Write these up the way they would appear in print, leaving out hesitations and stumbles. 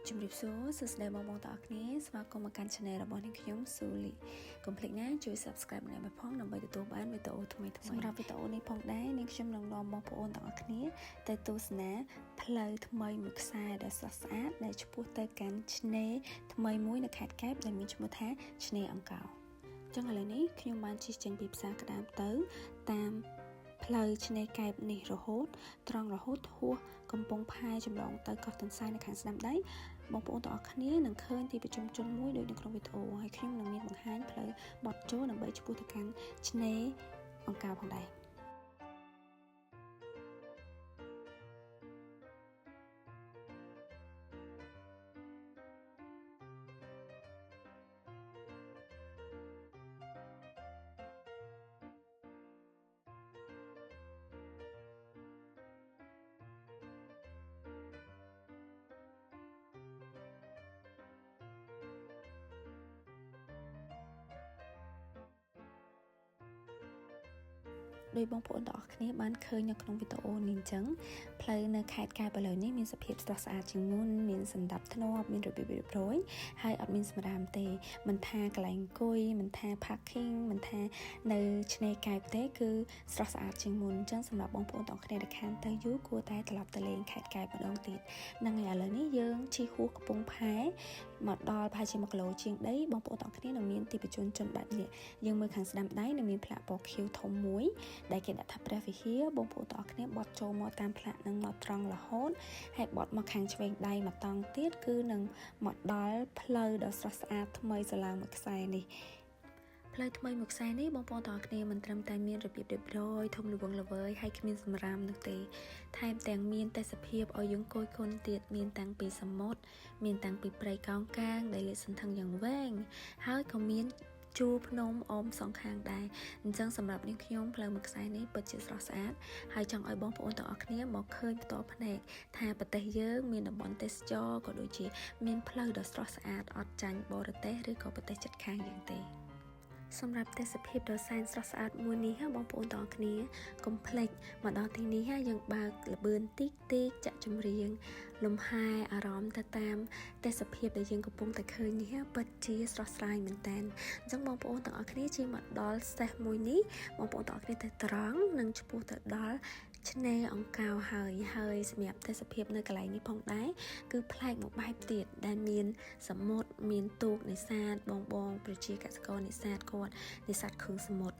ជំរាបសួរសួស្តីបងប្អូនទាំងអស់គ្នាស្វាគមន៍មកកាន់ Channel របស់នាងខ្ញុំ Suli កុំភ្លេចណាជួយ Subscribe ម្នាក់មួយផងដើម្បីទទួលបានវីដេអូថ្មីៗសម្រាប់វីដេអូនេះផងដែរនាងខ្ញុំនឹងនាំបងប្អូនទាំងអស់គ្នាទៅទស្សនាផ្លូវថ្មីមួយខ្សែដ៏ស្រស់ស្អាតដែលឆ្ពោះទៅកាន់ឆ្នេរថ្មីមួយនៅខេត្តកែបដែលមានឈ្មោះថាឆ្នេរអង្កោចឹងឥឡូវនេះខ្ញុំបានជិះចេញពីផ្សារក្តាមទៅតាមផ្លូវឆ្នេរកែបនេះរហូតត្រង់រហូតហួសកំពង់ផែចម្លងទៅកោះទន្សាយនៅខាងស្ដាំដៃបងប្អូនទាំងអស់គ្នានឹងឃើញទីប្រជុំជនមួយដូចនៅក្នុងវីដេអូហើយខ្ញុំនឹងមានបង្ហាញផ្លូវបត់ចូលដើម្បីឆ្ពោះទៅកាន់ឆ្នេរអង្កោផងដែរដោយបងប្អូនទាំងអស់គ្នាបានឃើញនៅក្នុងវីដេអូនេះអញ្ចឹងផ្លូវនៅខេត្តកែបឥឡូវនេះមានសភាពស្រស់ស្អាតជាងមុនមានសណ្ដាប់ធ្នាប់មានរបៀបរៀបរយហើយអត់មានសម្រាមទេមិនថាកន្លែងអង្គុយមិនថា parking មិនថានៅឆ្នេរកែបទេគឺស្រស់ស្អាតជាងមុនអញ្ចឹងសម្រាប់បងប្អូនទាំងអស់គ្នាដែលខានទៅយូរគួរតែត្រឡប់ទៅលេងខេត្តកែបម្ដងទៀតហ្នឹងហើយឥឡូវនេះយើងជិះហួសកំពង់ផែមកដល់ប្រហែលជា1គីឡូជាងដីបងប្អូនទាំងអស់គ្នានឹងមានទីប្រជុំជនបែបនេះយើងមើលខាងស្ដាំដៃនឹងមានផ្លាកពណ៌ខៀវធំមួយដែលគេដាក់ថាព្រះវិហារបងប្អូនទាំងអស់គ្នាបត់ចូលមកតាមផ្លាកនឹងមកត្រង់រហូតហើយបត់មកខាងឆ្វេងដៃមកតង់ទៀតគឺនឹងមកដល់ផ្លូវដ៏ស្រស់ស្អាតថ្មីស្រឡាងមួយខ្សែនេះផ្លូវថ្មីមួយខ្សែនេះបងប្អូនទាំងអស់គ្នាមិនត្រឹមតែមានរបៀបរៀបរយធំល្វឹងល្វើយហើយគ្មានសម្រាមនោះទេថែមទាំងមានទេសភាពឲ្យយើងគយគន់ទៀតមានតាំងពីសមុទ្រមានតាំងពីព្រៃកោងកាងដែលលាតសន្ធឹងយ៉ាងវែងហើយក៏មានជួរភ្នំអមសងខាងដែរអញ្ចឹងសម្រាប់នាងខ្ញុំផ្លូវមួយខ្សែនេះពិតជាស្រស់ស្អាតហើយចង់ឲ្យបងប្អូនទាំងអស់គ្នាមកឃើញផ្ទាល់ភ្នែកថាប្រទេសយើងមានតំបន់ទេសចរក៏ដូចជាមានផ្លូវដ៏ស្រស់ស្អាតអត់ចាញ់បរទេសឬក៏ប្រទេសជិតខាងយ៉ាងទេសម្រាប់ទេសភាពដ៏សែនស្រស់ស្អាតមួយនេះបងប្អូនទាំងអស់គ្នាកុំភ្លេចមកដល់ទីនេះយើងបើកល្បឿនតិចចាក់ចម្រៀងលំហែអារម្មណ៍ទៅតាមទេសភាពដែលយើងកំពុងតែឃើញនេះពិតជាស្រស់ស្រាយមែនតើអញ្ចឹងបងប្អូនទាំងអស់គ្នាជិះមកដល់ស្តេសមួយនេះបងប្អូនទាំងអស់គ្នាទៅត្រង់និងឆ្ពោះទៅដល់ឆ្នេរអង្កោហើយសម្រាប់ទេសភាពនៅកន្លែងនេះផងដែរគឺប្លែកមួយបែបទៀតដែលមានសមុទ្រមានទូកនេសាទបងប្រជាកសិករនេសាទគាត់នេសាទគ្រឿងសមុទ្រ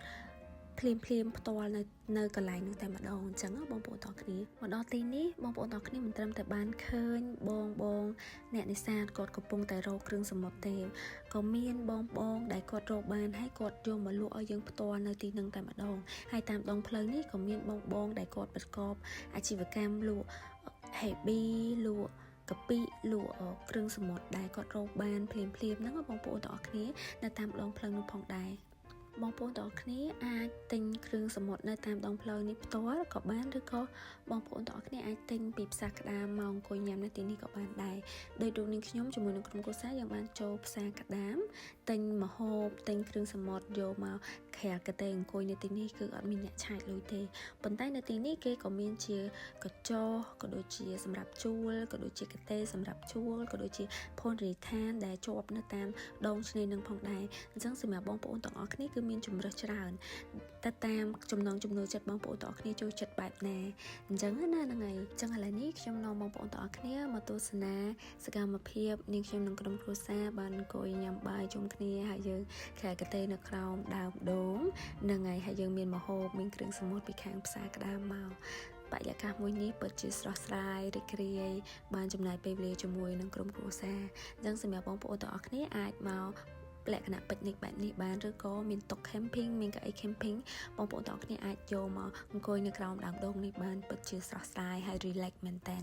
ភ្លាមផ្ទាល់នៅកន្លែងនោះតែម្ដងអញ្ចឹងបងប្អូនទាំងគ្នាមកដល់ទីនេះបងប្អូនទាំងគ្នាមិនត្រឹមតែបានឃើញបងអ្នកនេសាទគាត់កំពុងតែរកគ្រឿងសមុទ្រទេក៏មានបងដែលគាត់រកបានហើយគាត់យកមកលក់ឲ្យយើងផ្ទាល់នៅទីនឹងតែម្ដងហើយតាមដងផ្លូវនេះក៏មានបងដែលគាត់ប្រកបអាជីវកម្មលក់ហេប៊ីលក់កាពិលក់គ្រឿងសមុទ្រដែលគាត់រកបានភ្លាមហ្នឹងបងប្អូនទាំងអស់គ្នានៅតាមដងផ្លូវនោះផងដែរបងប្អូនទាំងអស់គ្នាអាចទិញគ្រឿងសមុទ្រនៅតាមដងផ្លូវនេះផ្ទាល់ក៏បានឬក៏បងប្អូនទាំងអស់គ្នាអាចទិញពីផ្សារក្តាមមកអង្គុយញ៉ាំនៅទីនេះក៏បានដែរដោយរូបនាងខ្ញុំជាមួយនឹងក្រុមគ្រួសារយើងបានចូលផ្សារក្តាមទិញម្ហូបទិញគ្រឿងសមុទ្រយកមកខែកទេអង្គុយនៅទីនេះគឺអត់មានអ្នកឆាយលុយទេប៉ុន្តែនៅទីនេះគេក៏មានជាកញ្ចក់ក៏ដូចជាសម្រាប់ជួលក៏ដូចជាកទេសម្រាប់ជួលក៏ដូចជាភូនរាជដ្ឋានដែលជាប់នៅតាមដងឆ្នេរនឹងផងដែរអញ្ចឹងសម្រាប់បងប្អូនទាំងអស់គ្នាគឺមានជំរើសច្រើនទៅតាមចំណង់ចំណូលចិត្តបងប្អូនទាំងអស់គ្នាចូលចិត្តបែបណាអញ្ចឹងណាហ្នឹងហើយអញ្ចឹងឥឡូវនេះខ្ញុំនាំបងប្អូនទាំងអស់គ្នាមកទស្សនាសកម្មភាពនាងខ្ញុំនិងក្រុមគ្រួសារបានអង្គុយញ៉ាំបាយជុំគ្នាហើយយើងខែកទេនៅក្រោមដើមដូងហ្នឹងហើយយើងមានម្ហូបមានគ្រឿងសមុទ្រពីខាងផ្សារក្តាមមកបរិយាកាសមួយនេះពិតជាស្រស់ស្រាយរីករាយបានចំណាយពេលវេលាជាមួយនឹងក្រុមគ្រួសារអញ្ចឹងសម្រាប់បងប្អូនទាំងអស់គ្នាអាចមកលក្ខណៈពិកនិចបែបនេះបានឬក៏មានតុ camping មានកៅអី camping បងប្អូនទាំងអស់គ្នាអាចយកមកអង្គុយនៅក្រោមដើមដូងនេះបានពិតជាស្រស់ស្រាយហើយ relax មែនតើ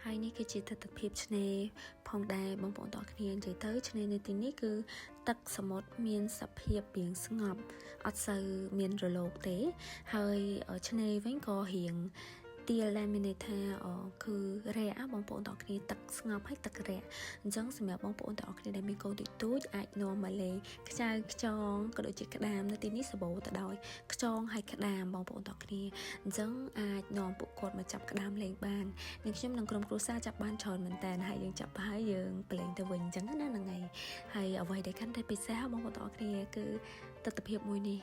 ហើយនេះគឺជាទិដ្ឋភាពឆ្នេរផងដែរបងប្អូនទាំងអស់គ្នានិយាយទៅឆ្នេរនៅទីនេះគឺទឹកសមុទ្រមានសភាពរៀងស្ងប់អត់សូវមានរលកទេហើយឆ្នេរវិញក៏រៀង ទា still ដែលមានន័យថាគឺរះបងប្អូនទាំងអស់គ្នាទឹកស្ងប់ហើយទឹករះអញ្ចឹងសម្រាប់បងប្អូនទាំងអស់គ្នាដែលមានកូនទូចអាចនាំមកលេងខ្ចៅខ្ចងក៏ដូចជាក្តាមនៅទីនេះសម្បូរទៅដោយខ្ចងហើយក្តាមបងប្អូនទាំងអស់គ្នាអញ្ចឹងអាចនាំពួកគាត់មកចាប់ក្តាមលេងបាននាងខ្ញុំនិងក្រុមគ្រួសារចាប់បានច្រើនមែនតើហើយយើងចាប់ហើយយើងប្រឡែងទៅវិញអញ្ចឹងណាហ្នឹងហើយអ្វីដែលកាន់តែពិសេសបងប្អូនទាំងអស់គ្នាគឺទស្សនវិជ្ជាមួយនេះ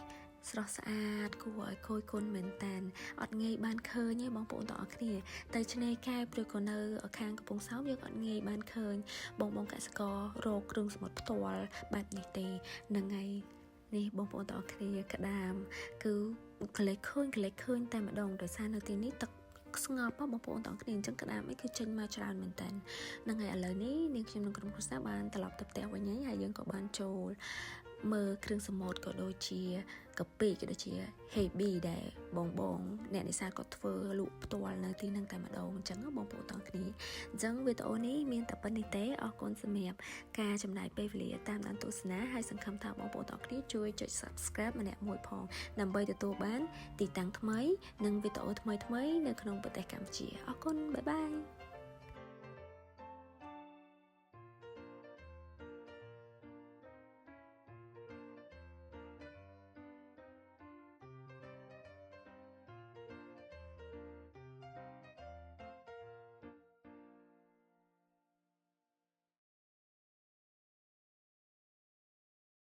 ស្រស់ស្អាតគួរឲ្យគយគន់មែនតើអត់ងាយបានឃើញទេបងប្អូនទាំងអស់គ្នាទៅឆ្នេរកែបឬក៏នៅខាងកំពង់សោមយើងអត់ងាយបានឃើញបងកសិកររកគ្រឿងសមុទ្រផ្ទាល់បែបនេះទេហ្នឹងហើយនេះបងប្អូនទាំងអស់គ្នាក្តាមគឺកលេចឃើញតែម្ដងដោយសារនៅទីនេះទឹកស្ងប់បងប្អូនទាំងគ្នាអញ្ចឹងក្តាមអីគឺចេញមកច្រើនមែនតើហ្នឹងហើយឥឡូវនេះនាងខ្ញុំនិងក្រុមគ្រួសារបានត្រឡប់ទៅផ្ទះវិញហើយយើងក៏បានចូលមើលគ្រឿងសមុទ្រក៏ដូចជាកាពីក៏ដូចជា Hebi ដែលបងអ្នកនេសាទគាត់ធ្វើលក់ផ្ទាល់នៅទីហ្នឹងតែម្ដងអញ្ចឹងបងប្អូនទាំងគ្នាអញ្ចឹងវីដេអូនេះមានតែប៉ុណ្្នេះទេអរគុណសម្រាប់ការចំណាយពេលវេលាតាមដានទស្សនាហើយសង្ឃឹមថាបងប្អូនទាំងគ្នាជួយចុច Subscribe ម្នាក់មួយផងដើម្បីទទួលបានទីតាំងថ្មីនិងវីដេអូថ្មីនៅក្នុងប្រទេសកម្ពុជាអរគុណបាយបាយ